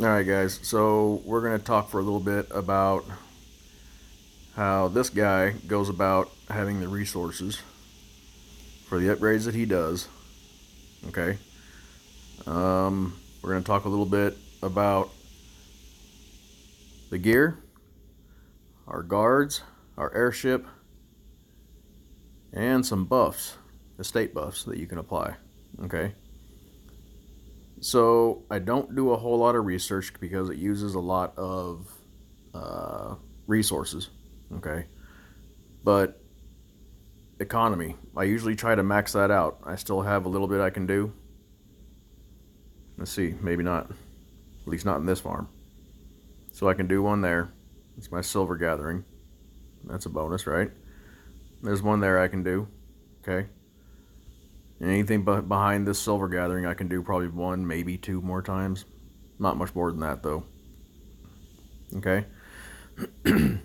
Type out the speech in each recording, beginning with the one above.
Alright guys, so we're going to talk for a little bit about how this guy goes about having the resources for the upgrades that he does. Okay. We're going to talk a little bit about the gear, our guards, our airship, and some buffs, estate buffs that you can apply. Okay. So I don't do a whole lot of research because it uses a lot of resources. Okay. But economy, I usually try to max that out. I still have a little bit I can do. Let's see, maybe not. At least not in this farm. So I can do one there. It's my silver gathering. That's a bonus, right? There's one there I can do. Okay. And anything behind this silver gathering I can do probably one, maybe two more times. Not much more than that though. Okay.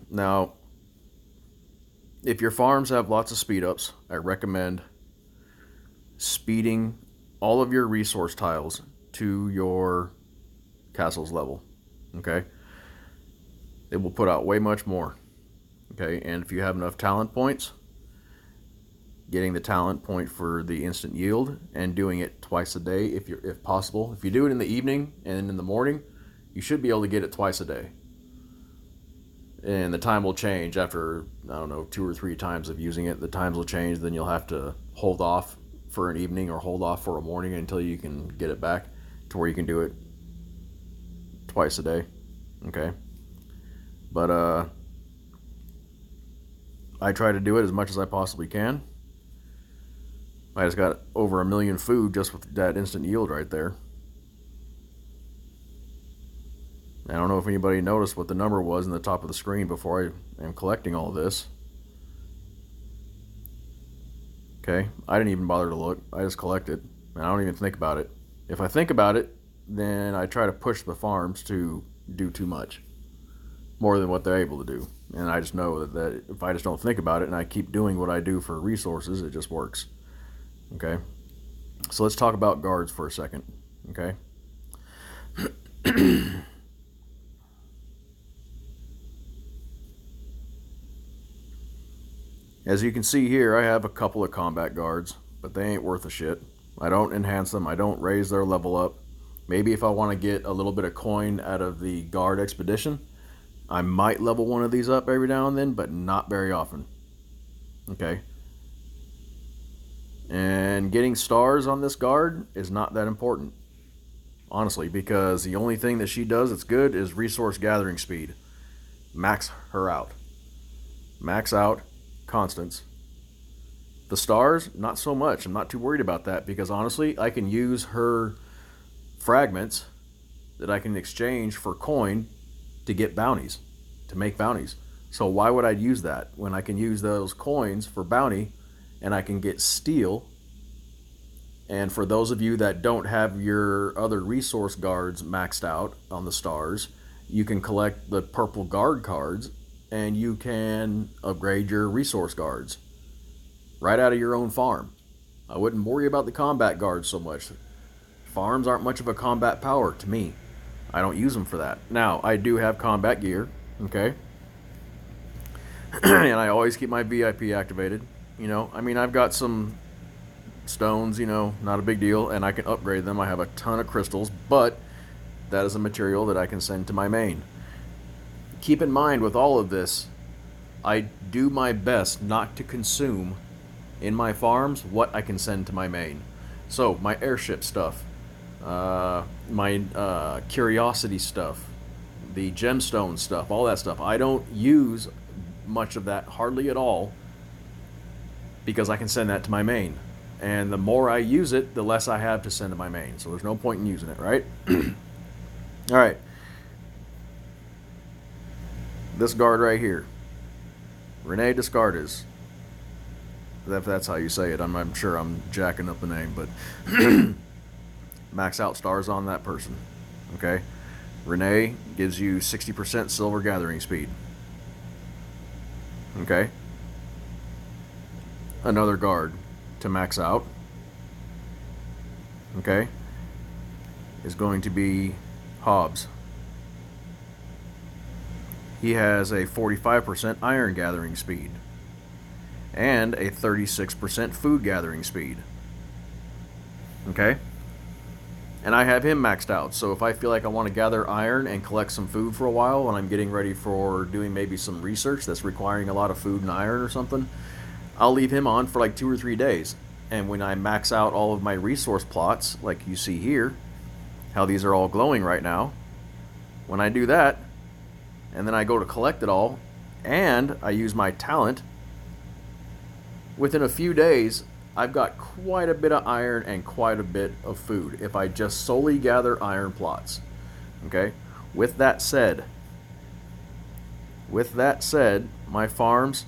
Now, if your farms have lots of speed ups, I recommend speeding all of your resource tiles to your castle's level. Okay. It will put out way much more. Okay. And if you have enough talent points, getting the talent point for the instant yield and doing it twice a day if possible. If you do it in the evening and in the morning, you should be able to get it twice a day. And the time will change after, I don't know, 2 or 3 times of using it. The times will change, then you'll have to hold off for an evening or hold off for a morning until you can get it back to where you can do it twice a day. Okay. But I try to do it as much as I possibly can. I just got over 1 million food just with that instant yield right there. I don't know if anybody noticed what the number was in the top of the screen before I am collecting all this. Okay, I didn't even bother to look. I just collect it, and I don't even think about it. If I think about it, then I try to push the farms to do too much, more than what they're able to do. And I just know that if I just don't think about it and I keep doing what I do for resources, it just works. Okay, so let's talk about guards for a second. Okay. As you can see here, I have a couple of combat guards, but they ain't worth a shit. I don't enhance them. I don't raise their level up. Maybe if I want to get a little bit of coin out of the guard expedition, I might level one of these up every now and then, but not very often. Okay. And getting stars on this guard is not that important, honestly, because the only thing that she does that's good is resource gathering speed. Max her out. Max out constants. The stars, not so much. I'm not too worried about that because honestly, I can use her fragments that I can exchange for coin to get bounties, to make bounties. So why would I use that when I can use those coins for bounty and I can get steel? And for those of you that don't have your other resource guards maxed out on the stars, you can collect the purple guard cards and you can upgrade your resource guards right out of your own farm. I wouldn't worry about the combat guards so much. Farms aren't much of a combat power to me. I don't use them for that. Now, I do have combat gear, okay? And I always keep my VIP activated. You know, I mean, I've got some stones, you know, not a big deal, and I can upgrade them. I have a ton of crystals, but that is a material that I can send to my main. Keep in mind with all of this, I do my best not to consume in my farms what I can send to my main. So, my airship stuff, my curiosity stuff, the gemstone stuff, all that stuff. I don't use much of that, hardly at all, because I can send that to my main. And the more I use it, the less I have to send to my main. So there's no point in using it, right? Alright. This guard right here. Renee Descartes. If that's how you say it. I'm sure I'm jacking up the name, but max out stars on that person. Okay? Renee gives you 60% silver gathering speed. Okay? Another guard to max out, okay, is going to be Hobbs. he has a 45% iron gathering speed and a 36% food gathering speed. Okay? And I have him maxed out. So if I feel like I want to gather iron and collect some food for a while when I'm getting ready for doing maybe some research that's requiring a lot of food and iron or something, I'll leave him on for like 2 or 3 days. And when I max out all of my resource plots, like you see here, how these are all glowing right now, when I do that, and then I go to collect it all, and I use my talent, within a few days, I've got quite a bit of iron and quite a bit of food if I just solely gather iron plots. Okay? With that said, my farms,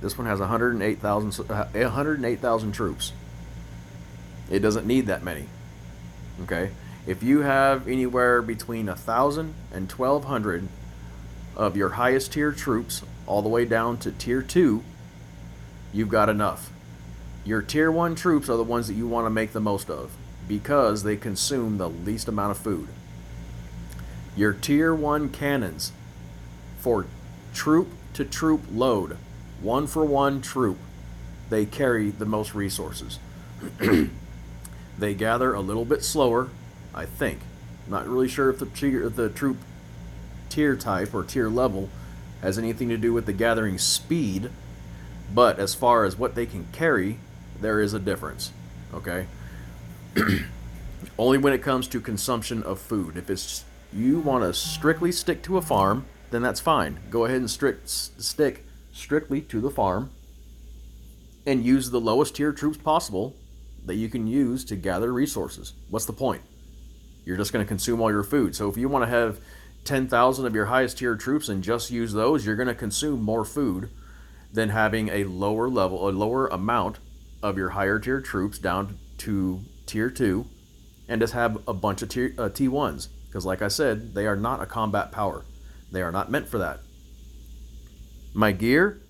this one has 108,000 troops. It doesn't need that many. Okay? If you have anywhere between 1,000 and 1,200 of your highest tier troops all the way down to tier 2, you've got enough. Your tier 1 troops are the ones that you want to make the most of because they consume the least amount of food. Your tier 1 cannons, for troop to troop load, 1-for-1 troop, they carry the most resources. They gather a little bit slower, I think. Not really sure if the troop tier type or tier level has anything to do with the gathering speed, but as far as what they can carry, there is a difference. Okay? Only when it comes to consumption of food. If it's you want to strictly stick to a farm, then that's fine. Go ahead and stick strictly to the farm and use the lowest tier troops possible that you can use to gather resources. What's the point? You're just going to consume all your food. So if you want to have 10,000 of your highest tier troops and just use those, you're going to consume more food than having a lower amount of your higher tier troops down to tier 2 and just have a bunch of T1s. Because like I said, they are not a combat power. They are not meant for that. My gear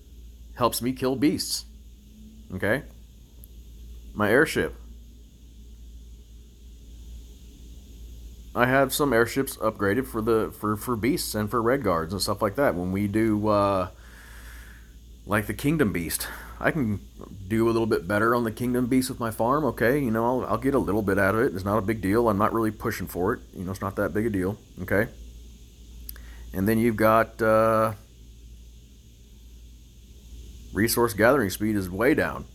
helps me kill beasts. Okay? My airship. I have some airships upgraded for beasts and for red guards and stuff like that. When we do like the Kingdom Beast, I can do a little bit better on the Kingdom Beast with my farm. Okay, I'll get a little bit out of it. It's not a big deal. I'm not really pushing for it. It's not that big a deal. Okay. And then you've got resource gathering speed is way down.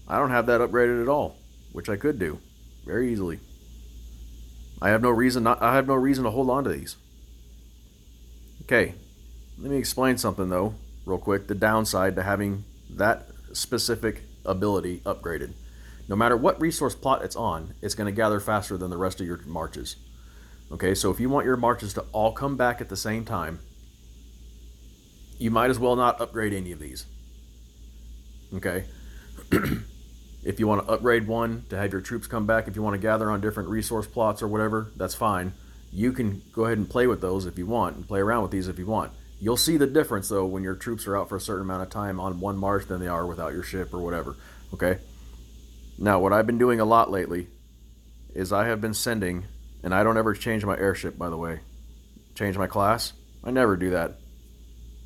I don't have that upgraded at all, which I could do very easily. I have no reason to hold on to these. Okay, let me explain something though, real quick. The downside to having that specific ability upgraded. No matter what resource plot it's on, it's going to gather faster than the rest of your marches. Okay, so if you want your marches to all come back at the same time, you might as well not upgrade any of these. Okay? If you want to upgrade one to have your troops come back, if you want to gather on different resource plots or whatever, that's fine. You can go ahead and play with those if you want, and play around with these if you want. You'll see the difference, though, when your troops are out for a certain amount of time on one march than they are without your ship or whatever. Okay? Now, what I've been doing a lot lately is I have been sending, and I don't ever change my airship, by the way. Change my class? I never do that.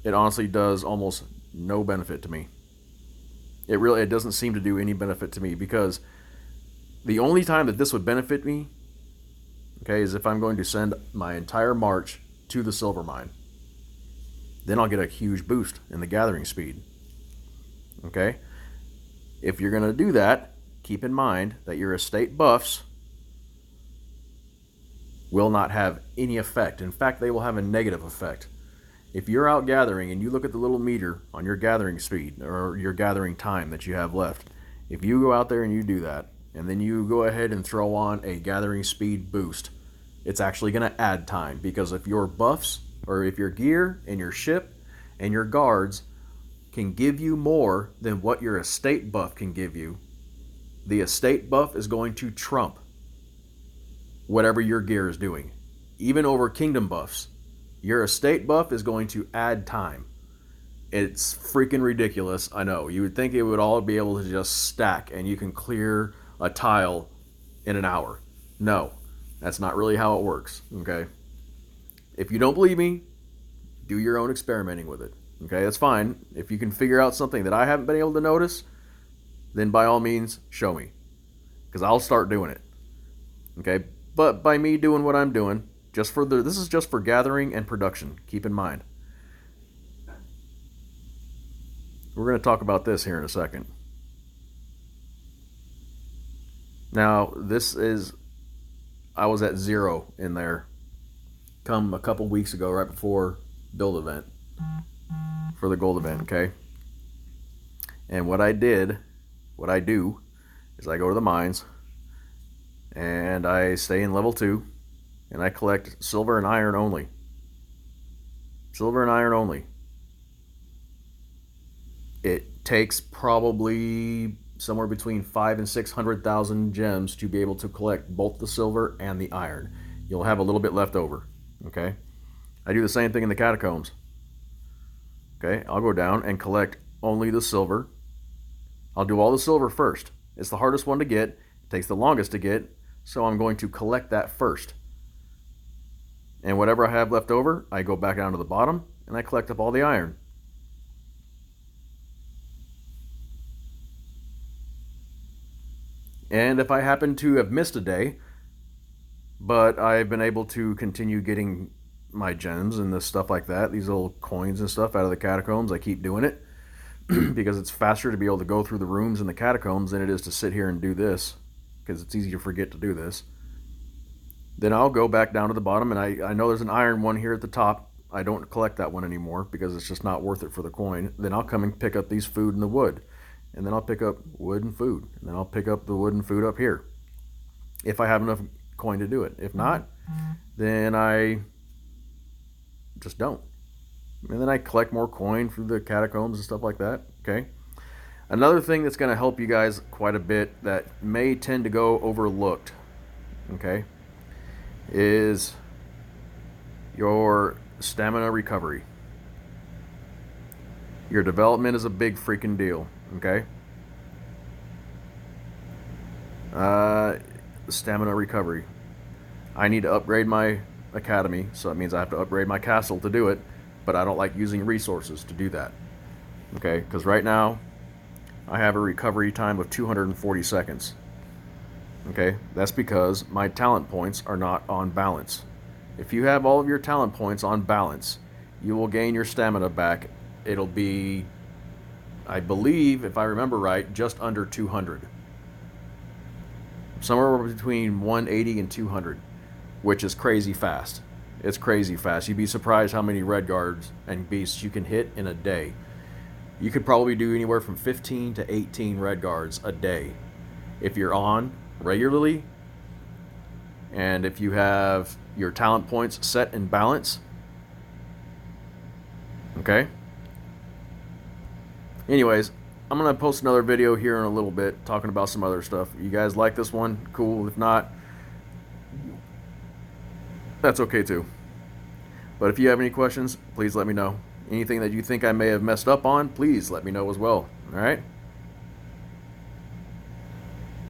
It honestly does almost no benefit to me. It doesn't seem to do any benefit to me, because the only time that this would benefit me, okay, is if I'm going to send my entire march to the silver mine. Then I'll get a huge boost in the gathering speed. Okay? If you're going to do that, keep in mind that your estate buffs will not have any effect. In fact, they will have a negative effect. If you're out gathering and you look at the little meter on your gathering speed or your gathering time that you have left, if you go out there and you do that, and then you go ahead and throw on a gathering speed boost, it's actually going to add time, because if your buffs, or if your gear and your ship and your guards can give you more than what your estate buff can give you, the estate buff is going to trump whatever your gear is doing. Even over kingdom buffs, your estate buff is going to add time. It's freaking ridiculous, I know. You would think it would all be able to just stack and you can clear a tile in an hour. No, that's not really how it works, okay? If you don't believe me, Do your own experimenting with it. Okay, that's fine. If you can figure out something that I haven't been able to notice, then by all means, show me. Because I'll start doing it. Okay, but by me doing what I'm doing, this is just for gathering and production. Keep in mind. We're going to talk about this here in a second. Now, I was at 0 in there come a couple weeks ago, right before build event, for the gold event, okay? And what I do, is I go to the mines, and I stay in level 2, and I collect silver and iron only. Silver and iron only. It takes probably somewhere between 500,000 and 600,000 gems to be able to collect both the silver and the iron. You'll have a little bit left over, okay? I do the same thing in the catacombs. Okay, I'll go down and collect only the silver. I'll do all the silver first. It's the hardest one to get, it takes the longest to get, so I'm going to collect that first. And whatever I have left over, I go back down to the bottom and I collect up all the iron. And if I happen to have missed a day, but I've been able to continue getting my gems and the stuff like that, these little coins and stuff out of the catacombs, I keep doing it because it's faster to be able to go through the rooms in the catacombs than it is to sit here and do this, because it's easy to forget to do this. Then I'll go back down to the bottom, and I know there's an iron one here at the top. I don't collect that one anymore because it's just not worth it for the coin. Then I'll come and pick up these food and the wood, and then I'll pick up wood and food, and then I'll pick up the wood and food up here if I have enough coin to do it. If not, then I just don't. And then I collect more coin through the catacombs and stuff like that. Okay. Another thing that's going to help you guys quite a bit that may tend to go overlooked, okay, is your stamina recovery. Your development is a big freaking deal, okay? Stamina recovery. I need to upgrade my academy, so that means I have to upgrade my castle to do it, but I don't like using resources to do that, okay? Because right now, I have a recovery time of 240 seconds. Okay, that's because my talent points are not on balance. If you have all of your talent points on balance, you will gain your stamina back. It'll be, I believe, if I remember right, just under 200. Somewhere between 180 and 200, which is crazy fast. It's crazy fast. You'd be surprised how many red guards and beasts you can hit in a day. You could probably do anywhere from 15 to 18 red guards a day if you're on regularly, and if you have your talent points set in balance. Okay? Anyways, I'm going to post another video here in a little bit talking about some other stuff. You guys like this one? Cool. If not, that's okay too. But if you have any questions, please let me know. Anything that you think I may have messed up on, please let me know as well. All right?